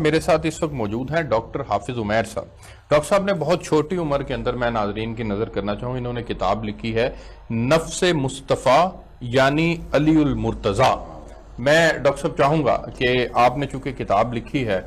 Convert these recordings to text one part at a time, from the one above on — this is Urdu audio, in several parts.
میرے ساتھ اس وقت موجود ہیں ڈاکٹر حافظ عمیر صاحب۔ ڈاکٹر صاحب نے بہت چھوٹی عمر کے اندر، میں ناظرین کی نظر کرنا چاہوں، انہوں نے کتاب لکھی ہے نفس مصطفیٰ یعنی علی المرتضیٰ۔ میں ڈاکٹر صاحب چاہوں گا کہ آپ نے چونکہ کتاب لکھی ہے،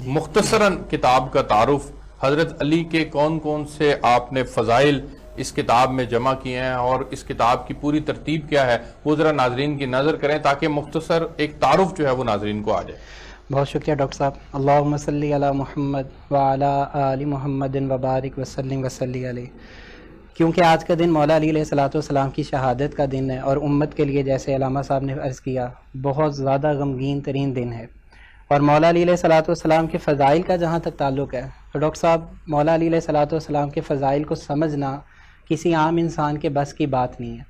مختصراً کتاب کا تعارف، حضرت علی کے کون کون سے آپ نے فضائل اس کتاب میں جمع کیے ہیں اور اس کتاب کی پوری ترتیب کیا ہے، وہ ذرا ناظرین کی نظر کریں تاکہ مختصر ایک تعارف جو ہے وہ ناظرین کو آ جائے۔ بہت شکریہ ڈاکٹر صاحب۔ اللہم صلی علی محمد وعلی آل محمد وبارک وسلم وصلی علیہ۔ کیونکہ آج کا دن مولا علی علیہ الصلوۃ والسلام کی شہادت کا دن ہے اور امت کے لیے، جیسے علامہ صاحب نے عرض کیا، بہت زیادہ غمگین ترین دن ہے، اور مولا علی علیہ الصلوۃ والسلام کے فضائل کا جہاں تک تعلق ہے تو ڈاکٹر صاحب، مولا علی علیہ الصلوۃ والسلام کے فضائل کو سمجھنا کسی عام انسان کے بس کی بات نہیں ہے۔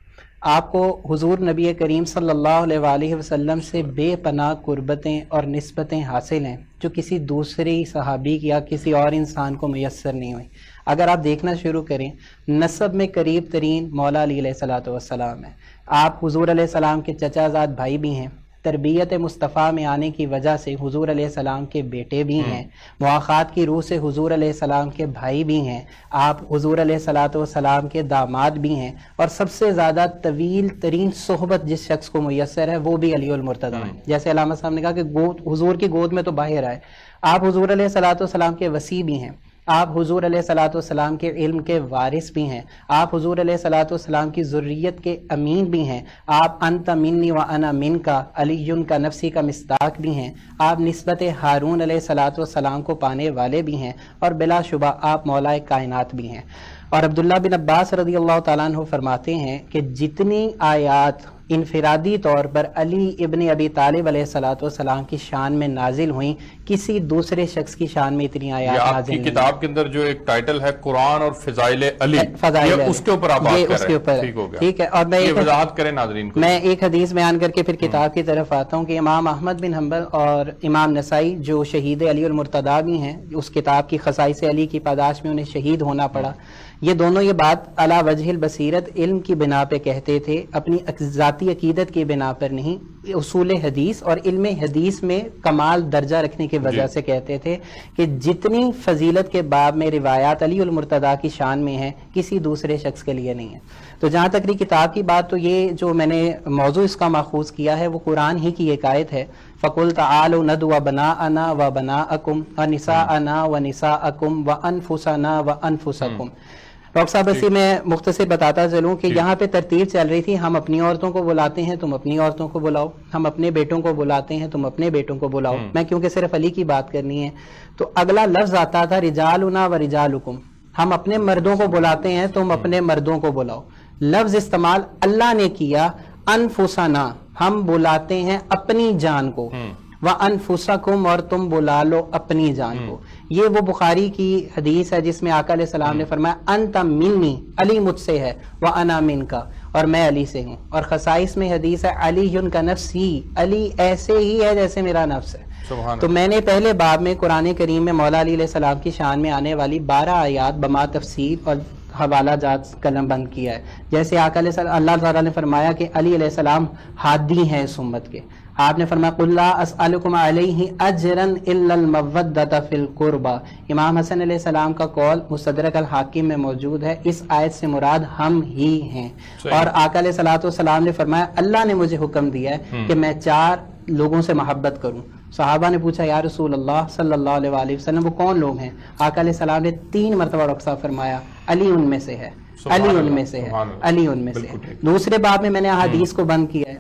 آپ کو حضور نبی کریم صلی اللہ علیہ وآلہ وسلم سے بے پناہ قربتیں اور نسبتیں حاصل ہیں جو کسی دوسری صحابی یا کسی اور انسان کو میسر نہیں ہوئی۔ اگر آپ دیکھنا شروع کریں، نسب میں قریب ترین مولا علی علیہ الصلوۃ والسلام ہے۔ آپ حضور علیہ السلام کے چچا زاد بھائی بھی ہیں، تربیت مصطفیٰ میں آنے کی وجہ سے حضور علیہ السلام کے بیٹے بھی ہیں، مواخات کی روح سے حضور علیہ السلام کے بھائی بھی ہیں، آپ حضور علیہ الصلوۃ والسلام کے داماد بھی ہیں، اور سب سے زیادہ طویل ترین صحبت جس شخص کو میسر ہے وہ بھی علی المرتضیٰ ہے۔ جیسے علامہ صاحب نے کہا کہ حضور کی گود میں تو باہر آئے، آپ حضور علیہ الصلوۃ والسلام کے وصی بھی ہیں، آپ حضور علیہ الصلوۃ والسلام کے علم کے وارث بھی ہیں، آپ حضور علیہ الصلوۃ والسلام کی ذریت کے امین بھی ہیں، آپ انت منی و انا منکا علی کا نفسی کا مصداق بھی ہیں، آپ نسبت ہارون علیہ الصلوۃ والسلام کو پانے والے بھی ہیں، اور بلا شبہ آپ مولا کائنات بھی ہیں۔ اور عبداللہ بن عباس رضی اللہ تعالیٰ عنہ فرماتے ہیں کہ جتنی آیات انفرادی طور پر علی ابن ابی طالب علیہ الصلوۃ والسلام کی شان میں نازل ہوئیں، کسی دوسرے شخص کی شان میں اتنی آیات نازل نہیں۔ آپ کی کتاب کے اندر جو ایک ٹائٹل ہے قرآن اور فضائل علی، یہ اس کے اوپر آپ بات کر رہے ہیں، ٹھیک ہو گیا، ٹھیک ہے۔ اور میں یہ وضاحت کریں ناظرین کو۔ میں ایک حدیث بیان کر کے پھر کتاب کی طرف آتا ہوں کہ امام احمد بن حنبل اور امام نسائی جو شہید علی المرتضیٰ بھی ہیں، اس کتاب کی خصائص علی کی پاداش میں انہیں شہید ہونا پڑا، یہ دونوں یہ بات علی وجہ البصیرت علم کی بنا پہ کہتے تھے، اپنی ذاتی عقیدت کی بنا پر نہیں، اصول حدیث اور علم حدیث میں کمال درجہ رکھنے کی وجہ سے کہتے تھے کہ جتنی فضیلت کے باب میں روایات علی المرتضیٰ کی شان میں ہے کسی دوسرے شخص کے لیے نہیں ہے۔ تو جہاں تک رہی کتاب کی بات، تو یہ جو میں نے موضوع اس کا ماخوذ کیا ہے وہ قرآن ہی کی ایک آیت ہے، فَقُلْ تَعَالُوا نَدْعُ أَبْنَاءَنَا وَأَبْنَاءَكُمْ وَنِسَاءَنَا وَنِسَاءَكُمْ وَأَنفُسَنَا وَأَنفُسَكُمْ۔ ڈاکٹر صاحب اسی میں مختصر بتاتا چلوں کہ یہاں پہ ترتیب چل رہی تھی، ہم اپنی عورتوں کو بلاتے ہیں تم اپنی عورتوں کو بلاؤ، ہم اپنے بیٹوں کو بلاتے ہیں تم اپنے بیٹوں کو بلاؤ، میں کیونکہ صرف علی کی بات کرنی ہے تو اگلا لفظ آتا تھا رجالنا و رجالکم، ہم اپنے مردوں کو بلاتے ہیں تم اپنے مردوں کو بلاؤ۔ لفظ استعمال اللہ نے کیا انفسنا، ہم بلاتے ہیں اپنی جان کو، وَأَنفُسَكُمْ، اور تم بلا لو اپنی جان کو۔ یہ وہ بخاری کی حدیث ہے جس میں آقا علیہ السلام نے فرمایا انت منی، علی مجھ سے ہے، وَأَنَا مِنْكَ، اور میں علی سے ہوں۔ اور خصائص میں حدیث ہے علی کا نفس ہی، علی ایسے ہی ہے جیسے میرا نفس ہے۔ تو میں نے پہلے باب میں قرآن کریم میں مولا علی علیہ السلام کی شان میں آنے والی 12 آیات بما تفصیل اور حوالہ جات قلم بند کیا ہے۔ جیسے آقا علیہ السلام، اللہ تعالیٰ نے فرمایا کہ علی علیہ السلام ہادی ہیں اس امت کے، آپ نے فرمایا قُلْ لَا أَسْأَلُكُمْ عَلَيْهِ أَجْرًا إِلَّا الْمَوَّدَّةَ فِي الْقُرْبَى۔ امام حسن علیہ السلام کا قول مستدرک الحاکم میں موجود ہے، اس آیت سے مراد ہم ہی ہیں۔ اور آقا علیہ الصلوۃ والسلام نے فرمایا اللہ نے مجھے حکم دیا ہے کہ میں 4 لوگوں سے محبت کروں۔ صحابہ نے پوچھا یا رسول اللہ صلی اللہ علیہ وآلہ وسلم وہ کون لوگ ہیں؟ آقا علیہ السلام نے 3 مرتبہ رخصہ فرمایا علی ان میں سے ہے، علی ان میں سے ہے، علی ان میں سے ہے۔ دوسرے باب میں نے احادیث کو بند کیا ہے۔